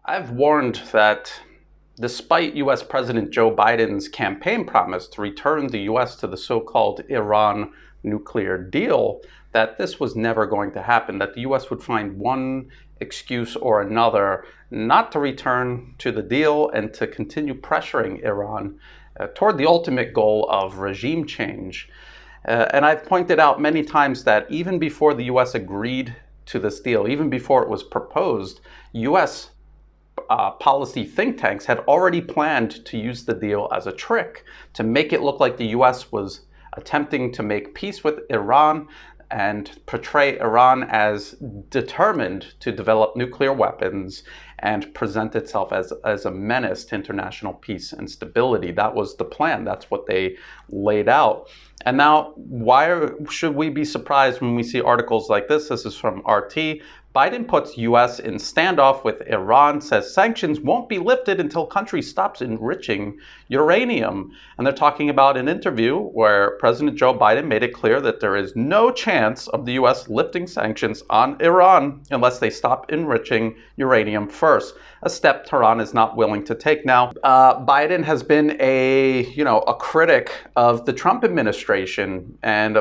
I've warned that despite US President Joe Biden's campaign promise to return the US to the so-called Iran nuclear deal, that this was never going to happen, that the US would find one excuse or another not to return to the deal and to continue pressuring Iran toward the ultimate goal of regime change. And I've pointed out many times that even before the US agreed to this deal, even before it was proposed, US policy think tanks had already planned to use the deal as a trick to make it look like the US was attempting to make peace with Iran and portray Iran as determined to develop nuclear weapons and present itself as a menace to international peace and stability. That was the plan. That's what they laid out. And now, why should we be surprised when we see articles like this? This is from RT. Biden puts U.S. in standoff with Iran, says sanctions won't be lifted until country stops enriching uranium. And they're talking about an interview where President Joe Biden made it clear that there is no chance of the U.S. lifting sanctions on Iran unless they stop enriching uranium first, a step Tehran is not willing to take. Now, Biden has been a critic of the Trump administration, and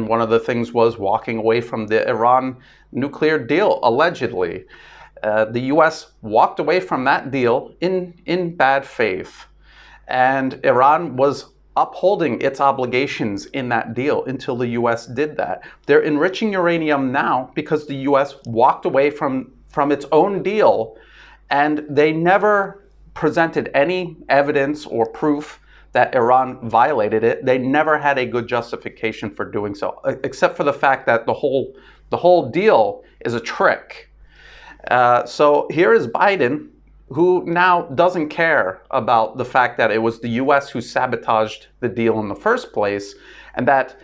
one of the things was walking away from the Iran nuclear deal, allegedly. The U.S. walked away from that deal in bad faith, and Iran was upholding its obligations in that deal until the U.S. did that. They're enriching uranium now because the U.S. walked away from its own deal, and they never presented any evidence or proof that Iran violated it. They never had a good justification for doing so, except for the fact that the whole deal is a trick. So here is Biden, who now doesn't care about the fact that it was the U.S. who sabotaged the deal in the first place, and that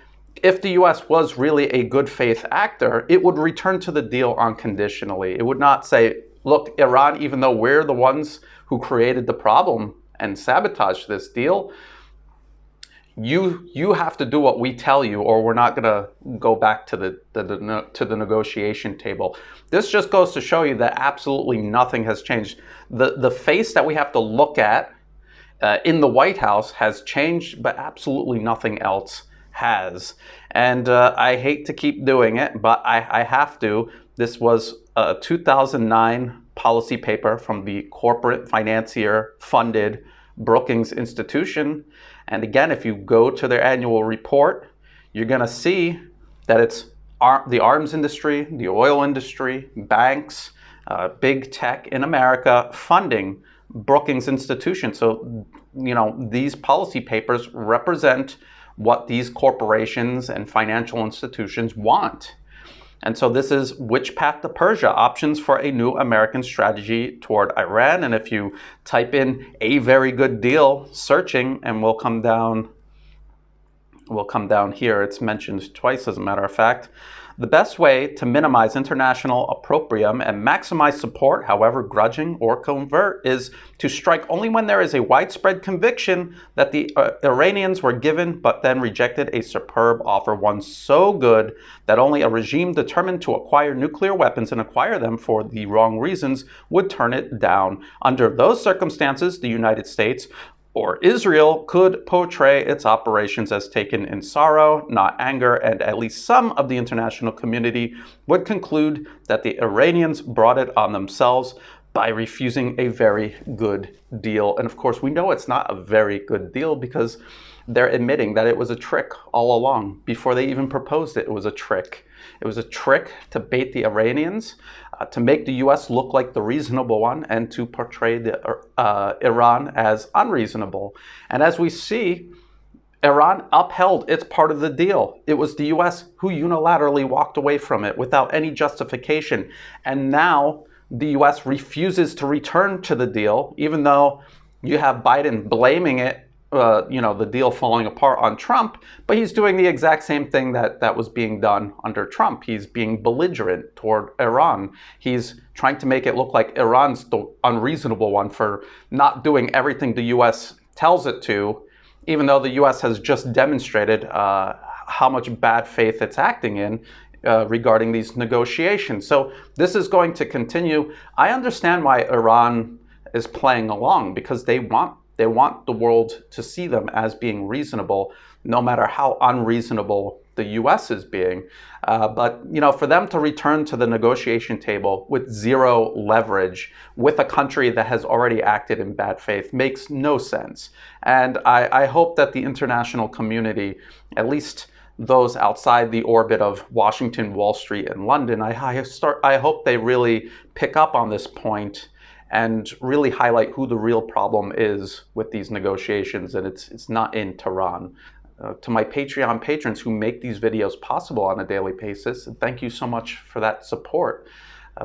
if the U.S. was really a good faith actor, it would return to the deal unconditionally. It would not say, look, Iran, even though we're the ones who created the problem and sabotaged this deal, you have to do what we tell you, or we're not going to go back to the negotiation table. This just goes to show you that absolutely nothing has changed. The face that we have to look at in the White House has changed, but absolutely nothing else has. And I hate to keep doing it, but I have to. This was a 2009 policy paper from the corporate financier-funded Brookings institution. And again, if you go to their annual report, you're going to see that it's the arms industry, the oil industry, banks, big tech in America funding Brookings institution. So, these policy papers represent what these corporations and financial institutions want. And so this is Which Path to Persia? Options for a New American Strategy Toward Iran. And if you type in a very good deal searching, and we'll come down here, it's mentioned twice as a matter of fact. The best way to minimize international opprobrium and maximize support, however grudging or covert, is to strike only when there is a widespread conviction that the Iranians were given but then rejected a superb offer, one so good that only a regime determined to acquire nuclear weapons and acquire them for the wrong reasons would turn it down. Under those circumstances, the United States or Israel could portray its operations as taken in sorrow, not anger, and at least some of the international community would conclude that the Iranians brought it on themselves by refusing a very good deal. And of course, we know it's not a very good deal because they're admitting that it was a trick all along. Before they even proposed it, it was a trick. It was a trick to bait the Iranians, to make the U.S. look like the reasonable one, and to portray Iran as unreasonable. And as we see, Iran upheld its part of the deal. It was the U.S. who unilaterally walked away from it without any justification. And now the U.S. refuses to return to the deal, even though you have Biden blaming it, the deal falling apart on Trump, but he's doing the exact same thing that was being done under Trump. He's being belligerent toward Iran. He's trying to make it look like Iran's the unreasonable one for not doing everything the U.S. tells it to, even though the U.S. has just demonstrated how much bad faith it's acting in regarding these negotiations. So this is going to continue. I understand why Iran is playing along, because they want the world to see them as being reasonable, no matter how unreasonable the U.S. is being. But for them to return to the negotiation table with zero leverage with a country that has already acted in bad faith makes no sense. And I hope that the international community, at least those outside the orbit of Washington, Wall Street, and London, I hope they really pick up on this point and really highlight who the real problem is with these negotiations, and it's not in Tehran. To my Patreon patrons who make these videos possible on a daily basis, thank you so much for that support.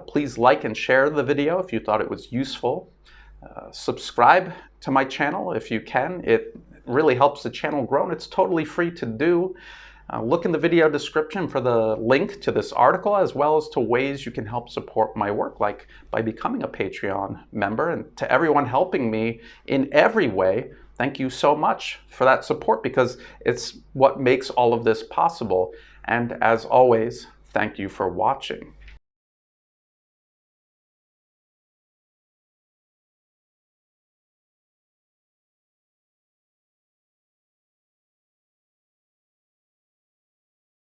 Please like and share the video if you thought it was useful. Subscribe to my channel if you can. It really helps the channel grow, and it's totally free to do. Look in the video description for the link to this article, as well as to ways you can help support my work, like by becoming a Patreon member. And to everyone helping me in every way, thank you so much for that support, because it's what makes all of this possible. And as always, thank you for watching.